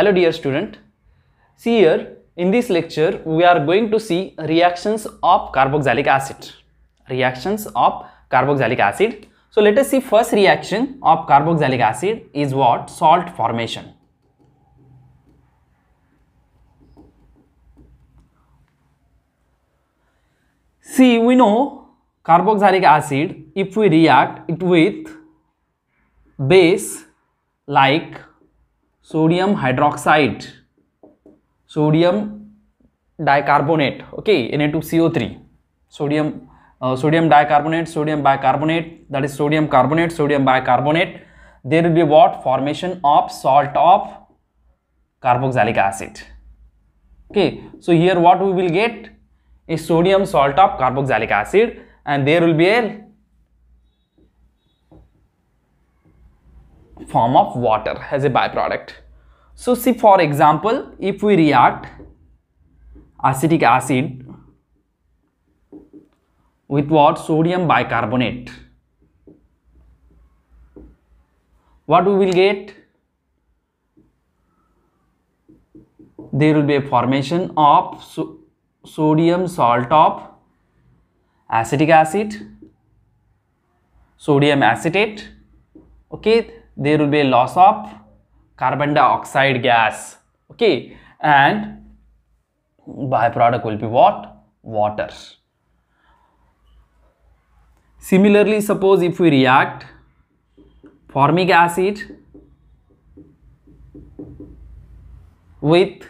Hello dear student. See here, in this lecture we are going to see reactions of carboxylic acid. Reactions of carboxylic acid. So let us see first reaction of carboxylic acid is what? Salt formation. See, we know carboxylic acid, if we react it with base like sodium hydroxide, sodium dicarbonate, okay, Na2CO3, sodium dicarbonate, sodium bicarbonate, that is sodium carbonate, sodium bicarbonate, there will be what? Formation of salt of carboxylic acid. Okay, so here what we will get? A sodium salt of carboxylic acid, and there will be a form of water as a byproduct. So see, for example, if we react acetic acid with what? Sodium bicarbonate, what we will get? There will be a formation of sodium salt of acetic acid, sodium acetate, okay, there will be a loss of carbon dioxide gas, okay, and byproduct will be what? Water. Similarly, suppose if we react formic acid with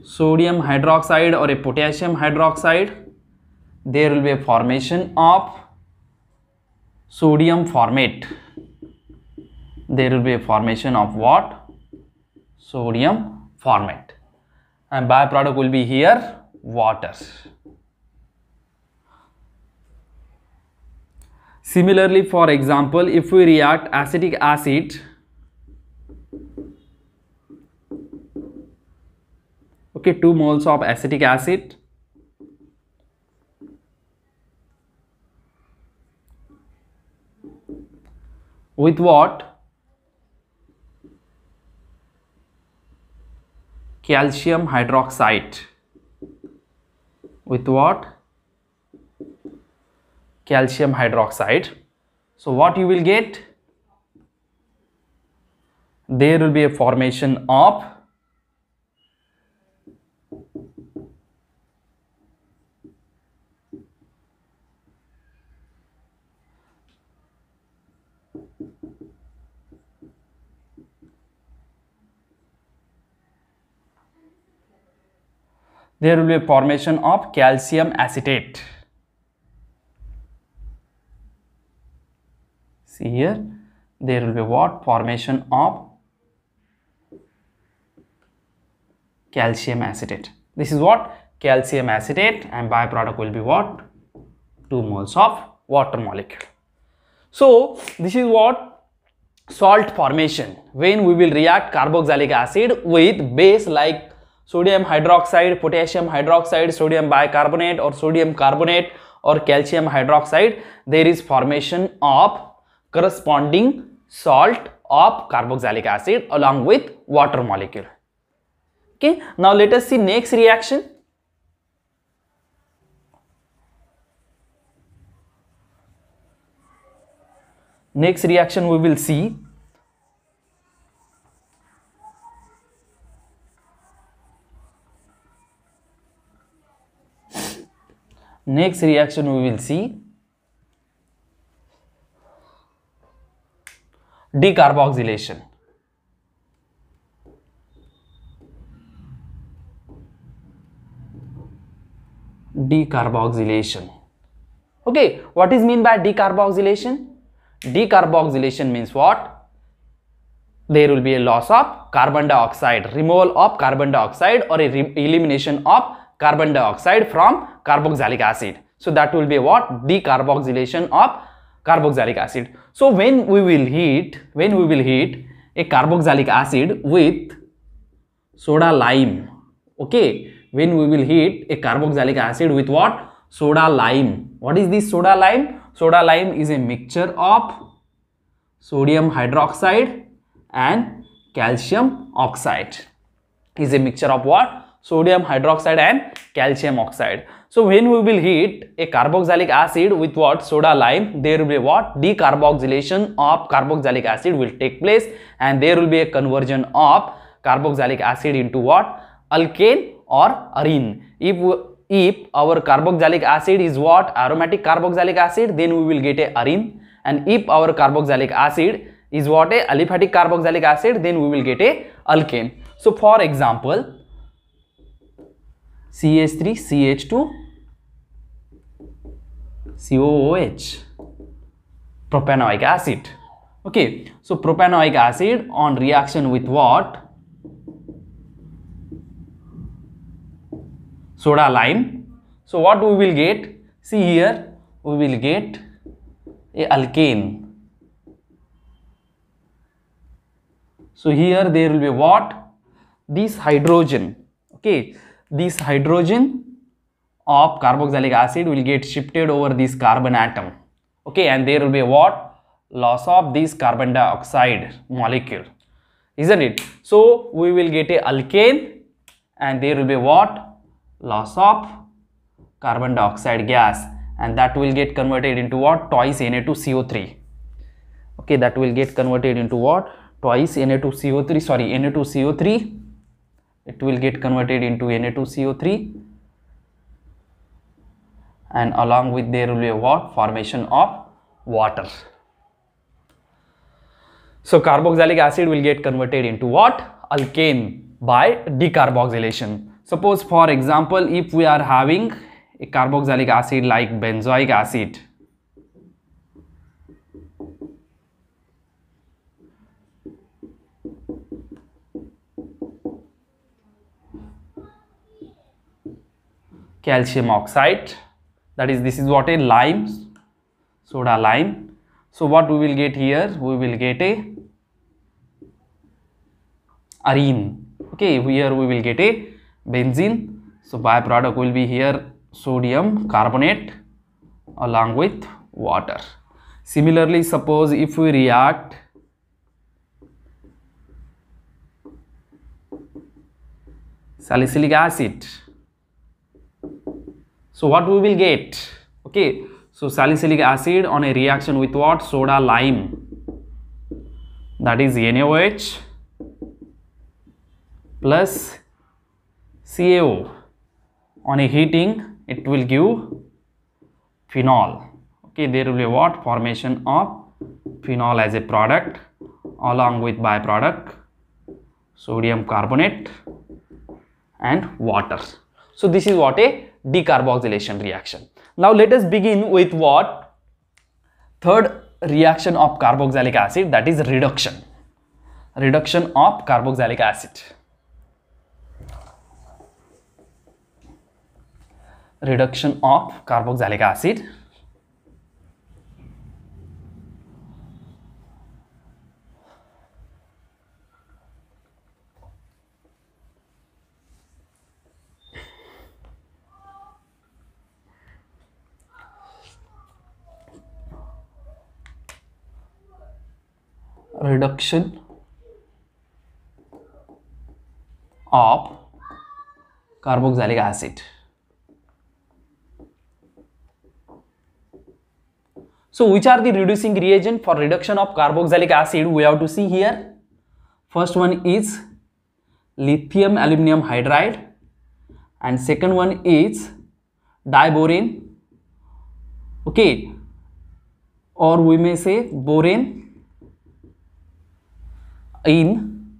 sodium hydroxide or a potassium hydroxide, there will be a formation of sodium formate. There will be a formation of what? Sodium formate, and byproduct will be here water. Similarly, for example, if we react acetic acid, okay, 2 moles of acetic acid with what? Calcium hydroxide. With what? Calcium hydroxide. So what you will get? There will be a formation of calcium acetate. See here, there will be what? Formation of calcium acetate. This is what? Calcium acetate, and byproduct will be what? 2 moles of water molecule. So this is what? Salt formation, when we will react carboxylic acid with base like sodium hydroxide, potassium hydroxide, sodium bicarbonate or sodium carbonate or calcium hydroxide, there is formation of corresponding salt of carboxylic acid along with water molecule. Okay, now let us see next reaction. Next reaction we will see decarboxylation. Decarboxylation. Okay, what is mean by decarboxylation? Decarboxylation means what? There will be a loss of carbon dioxide, removal of carbon dioxide or elimination of carbon dioxide from carboxylic acid. So that will be what? Decarboxylation of carboxylic acid. So when we will heat a carboxylic acid with soda lime, okay, when we will heat a carboxylic acid with what? Soda lime. What is this soda lime? Soda lime is a mixture of sodium hydroxide and calcium oxide. Is a mixture of what? Sodium hydroxide and calcium oxide. So when we will heat a carboxylic acid with what? Soda lime, there will be what? Decarboxylation of carboxylic acid will take place, and there will be a conversion of carboxylic acid into what? Alkane or arene. If our carboxylic acid is what? Aromatic carboxylic acid, then we will get a arene, and if our carboxylic acid is what? A aliphatic carboxylic acid, then we will get a alkane. So for example, CH3 CH2 COOH, propanoic acid. Okay, so propanoic acid on reaction with what? Soda lime. So what we will get? See here, we will get a alkane. So here there will be what? This hydrogen. Okay, this hydrogen of carboxylic acid will get shifted over this carbon atom. Okay, and there will be what? Loss of this carbon dioxide molecule, isn't it? So we will get a alkane, and there will be what? Loss of carbon dioxide gas, and that will get converted into what? Twice Na2CO3. Okay, that will get converted into what? Twice Na2CO3, sorry, Na2CO3. It will get converted into Na2CO3, and along with there will be a what? Formation of water. So carboxylic acid will get converted into what? Alkane by decarboxylation. Suppose for example, if we are having a carboxylic acid like benzoic acid, calcium oxide, that is, this is what? A lime, soda lime. So what we will get here? We will get a arene. Okay, here we will get a benzene. So byproduct will be here sodium carbonate along with water. Similarly, suppose if we react salicylic acid, so what we will get? Okay, so salicylic acid on a reaction with what? Soda lime, that is NaOH plus CaO. On a heating, it will give phenol. Okay, there will be what? Formation of phenol as a product along with byproduct sodium carbonate and water. So this is what? A decarboxylation reaction. Now let us begin with what? Third reaction of carboxylic acid, that is reduction. Reduction of carboxylic acid. Reduction of carboxylic acid. Reduction of carboxylic acid. So which are the reducing reagent for reduction of carboxylic acid? We have to see here. First one is lithium aluminum hydride, and second one is diborane. Okay, or we may say borane in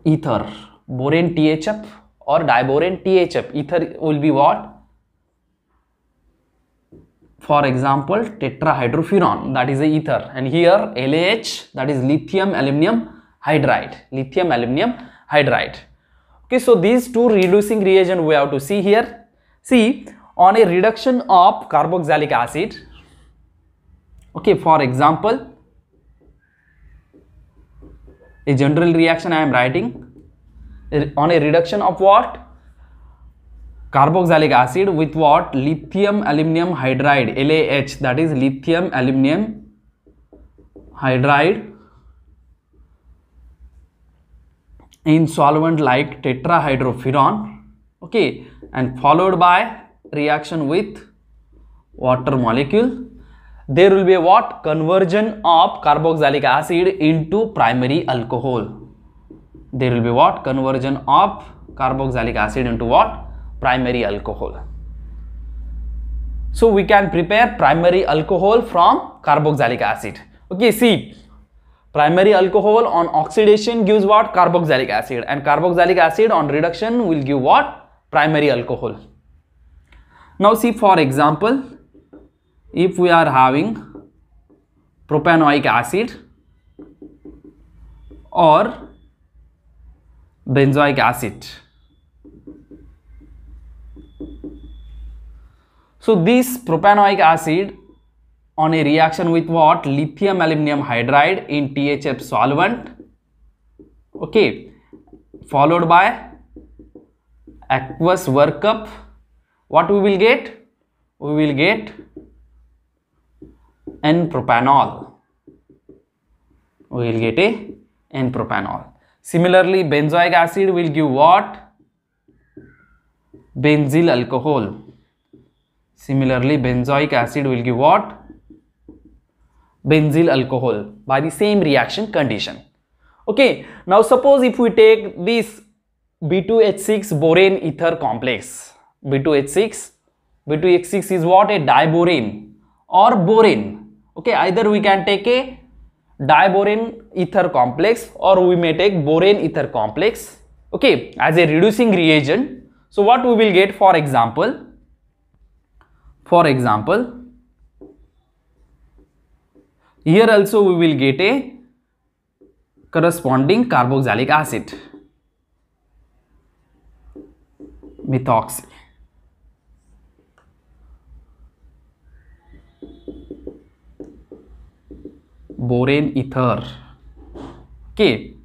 ether, borane THF or diborane THF. Ether will be what? For example, tetrahydrofuran, that is a ether, and here LaH, that is lithium aluminum hydride. Lithium aluminum hydride. Okay, so these two reducing reagent we have to see here. See, on a reduction of carboxylic acid, okay, for example, a general reaction I am writing on a reduction of what? Carboxylic acid with what? Lithium aluminum hydride, LaH, that is lithium aluminum hydride in solvent like tetrahydrofuran, okay, and followed by reaction with water molecule, there will be a what? Conversion of carboxylic acid into primary alcohol. There will be what? Conversion of carboxylic acid into what? Primary alcohol. So we can prepare primary alcohol from carboxylic acid. Okay, see, primary alcohol on oxidation gives what? Carboxylic acid, and carboxylic acid on reduction will give what? Primary alcohol. Now see, for example, if we are having propanoic acid or benzoic acid. So this propanoic acid on a reaction with what? Lithium aluminum hydride in THF solvent, okay, followed by aqueous workup, what we will get? We will get N-propanol. We will get a N-propanol. Similarly, benzoic acid will give what? Benzyl alcohol. Similarly, benzoic acid will give what? Benzyl alcohol by the same reaction condition. Okay, now suppose if we take this B2H6 borane ether complex, B2H6 is what? A diborane or borane. Okay, either we can take a diborane ether complex or we may take borane ether complex, okay, as a reducing reagent. So what we will get, for example, here also we will get a corresponding carboxylic acid, methoxy. Borane ether, okay,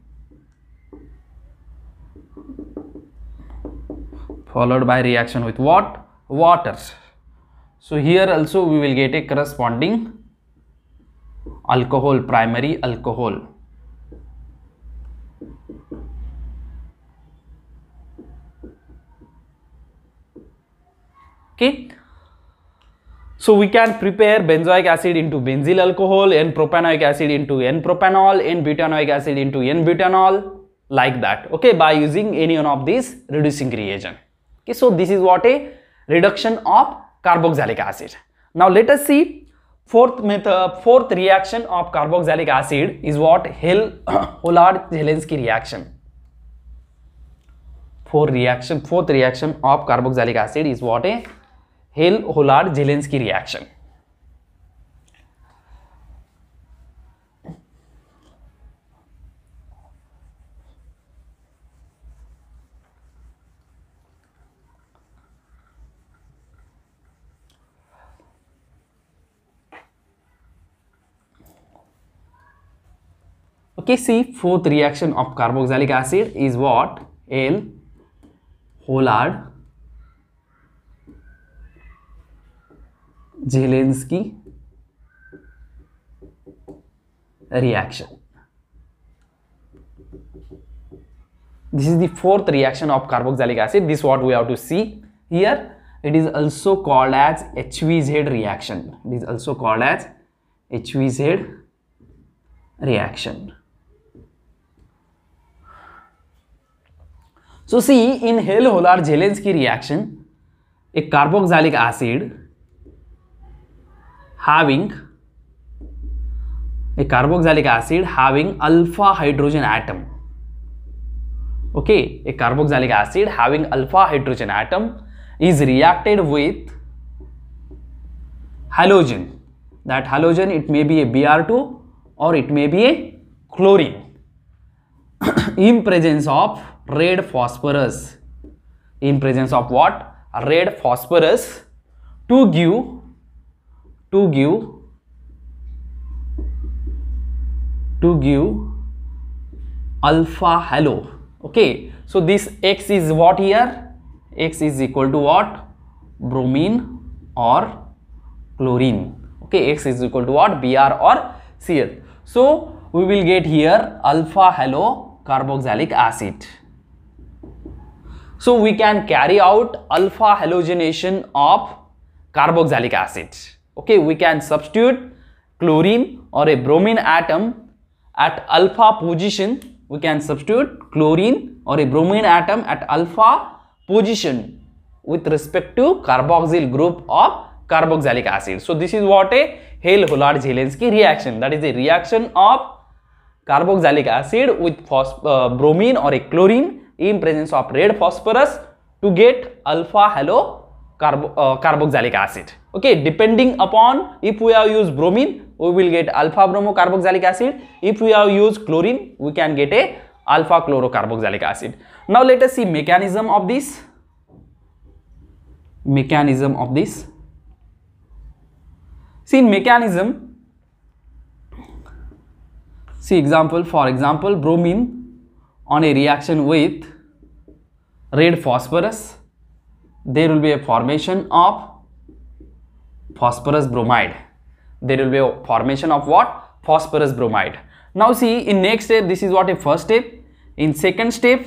followed by reaction with what? Water. So here also we will get a corresponding alcohol, primary alcohol. Okay, so we can prepare benzoic acid into benzyl alcohol, N-propanoic acid into N-propanol, N-butanoic acid into N-butanol, like that, okay, by using any one of these reducing reagent. Okay, so this is what? A reduction of carboxylic acid. Now let us see fourth reaction of carboxylic acid is what? Hollard-Zielinski reaction. Fourth reaction of carboxylic acid is what? A Hollard-Zielinski reaction. Okay, see, fourth reaction of carboxylic acid is what? Hollard-Zielinski reaction. This is the fourth reaction of carboxylic acid. This is what we have to see here. It is also called as HVZ reaction. It is also called as HVZ reaction. So see, in Hollard-Zielinski reaction, a carboxylic acid having alpha hydrogen atom. Okay, a carboxylic acid having alpha hydrogen atom is reacted with halogen. That halogen, it may be a Br2 or it may be a chlorine in presence of red phosphorus. In presence of what? Red phosphorus to give alpha halo. Okay, so this X is what here? X is equal to what? Bromine or chlorine. Okay, X is equal to what? Br or Cl. So we will get here alpha halo carboxylic acid. So we can carry out alpha halogenation of carboxylic acid. Okay, we can substitute chlorine or a bromine atom at alpha position. We can substitute chlorine or a bromine atom at alpha position with respect to carboxyl group of carboxylic acid. So this is what a Hale-Hollard-Zielinski reaction, that is a reaction of carboxylic acid with bromine or a chlorine in presence of red phosphorus to get alpha halo carboxylic acid. Okay, depending upon if we have used bromine, we will get alpha bromo carboxylic acid. If we have used chlorine, we can get a alpha chlorocarboxylic acid. Now let us see mechanism of this. See, in mechanism, see example, for example, bromine on a reaction with red phosphorus, there will be a formation of phosphorus bromide. There will be a formation of what? Phosphorus bromide. Now see, in next step, this is what a first step. In second step,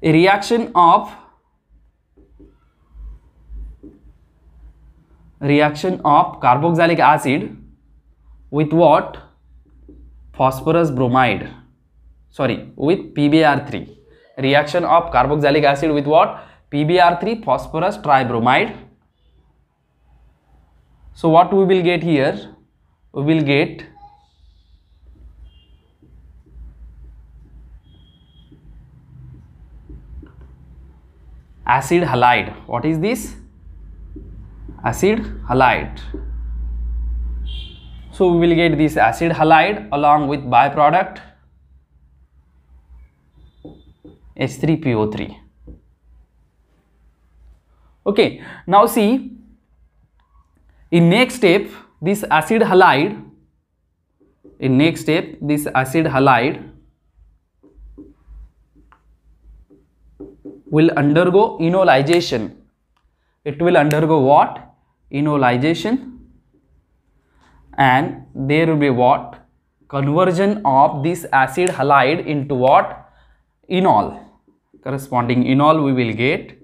a reaction of carboxylic acid with what? Phosphorus bromide. Sorry, with PbR3. Reaction of carboxylic acid with what? PbR3, phosphorus tribromide. So what we will get here? We will get acid halide. What is this? Acid halide. So we will get this acid halide along with byproduct H3PO3. Okay, now see, in next step, this acid halide, will undergo enolization. It will undergo what? Enolization, and there will be what? Conversion of this acid halide into what? Enol. Corresponding enol we will get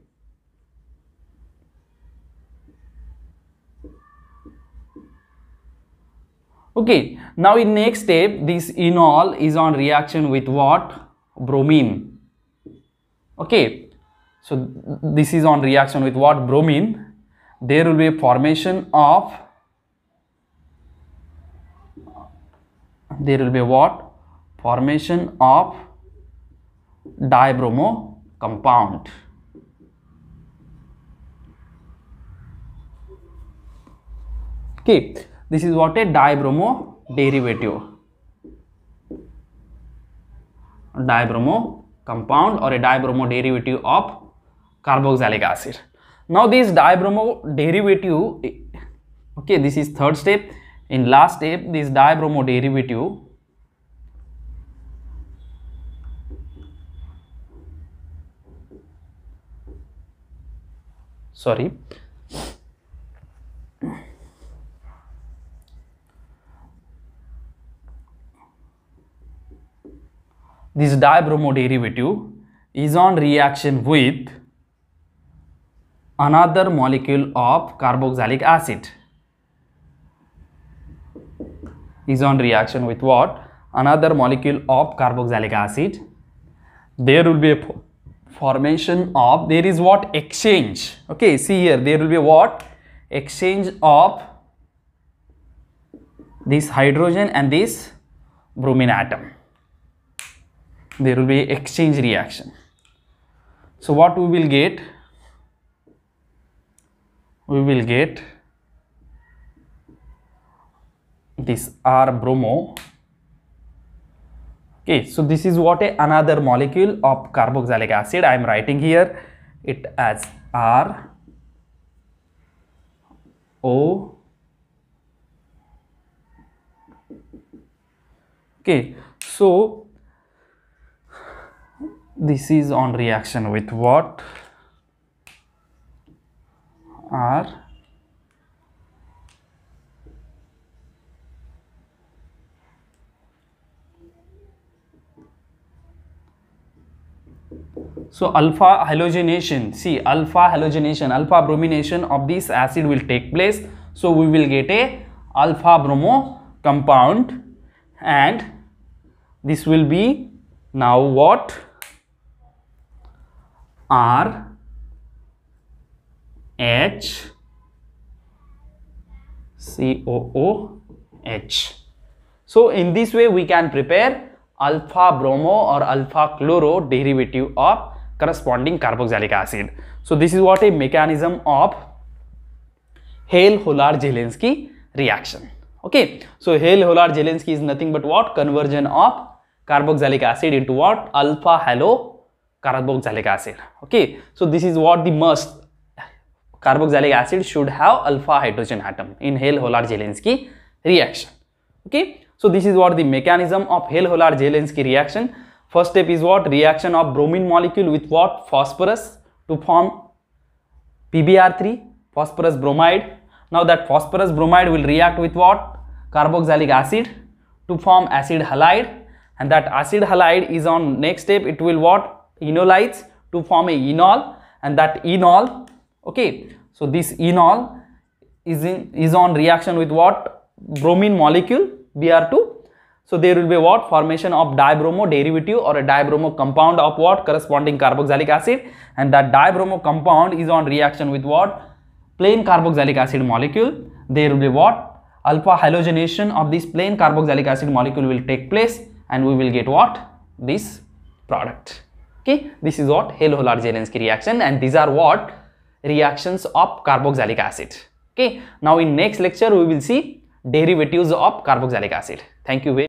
okay. Now in next step, this enol is on reaction with what? Bromine. Okay, so this is on reaction with what? Bromine. There will be a formation of dibromo compound. Okay, this is what? A dibromo derivative. Dibromo compound or a dibromo derivative of carboxylic acid. Now this dibromo derivative, okay, this is third step. In last step, this dibromo derivative this dibromo derivative is on reaction with another molecule of carboxylic acid. Is on reaction with what? Another molecule of carboxylic acid. There will be a formation of, there is what? Exchange. Okay, see here, there will be what? Exchange of this hydrogen and this bromine atom. There will be exchange reaction. So what we will get? We will get this R bromo. Okay, so this is what? Another molecule of carboxylic acid. I am writing here it as R O. Okay, so this is on reaction with what? R So alpha halogenation, see alpha halogenation, alpha bromination of this acid will take place. So we will get a alpha bromo compound, and this will be now what? R H COOH. So in this way we can prepare alpha bromo or alpha chloro derivative of corresponding carboxylic acid. So this is what a mechanism of Hale-Holar-Zielinski reaction. Okay, so Hale-Holar-Zielinski is nothing but what? Conversion of carboxylic acid into what? Alpha halo carboxylic acid. Okay, so this is what the must. Carboxylic acid should have alpha hydrogen atom in Hale-Holar-Zielinski reaction. Okay, so this is what the mechanism of Hale-Holar-Zielinski reaction. First step is what? Reaction of bromine molecule with what? Phosphorus to form PbR3, phosphorus bromide. Now that phosphorus bromide will react with what? Carboxylic acid to form acid halide, and that acid halide is on next step, it will what? Enolize to form a enol, and that enol, okay, so this enol is on reaction with what? Bromine molecule Br2. So there will be what? Formation of dibromo derivative or a dibromo compound of what? Corresponding carboxylic acid, and that dibromo compound is on reaction with what? Plain carboxylic acid molecule. There will be what? Alpha halogenation of this plain carboxylic acid molecule will take place, and we will get what? This product. Okay, this is what? Hale-Holar-Zielinski reaction, and these are what? Reactions of carboxylic acid. Okay, now in next lecture we will see derivatives of carboxylic acid. Thank you very much.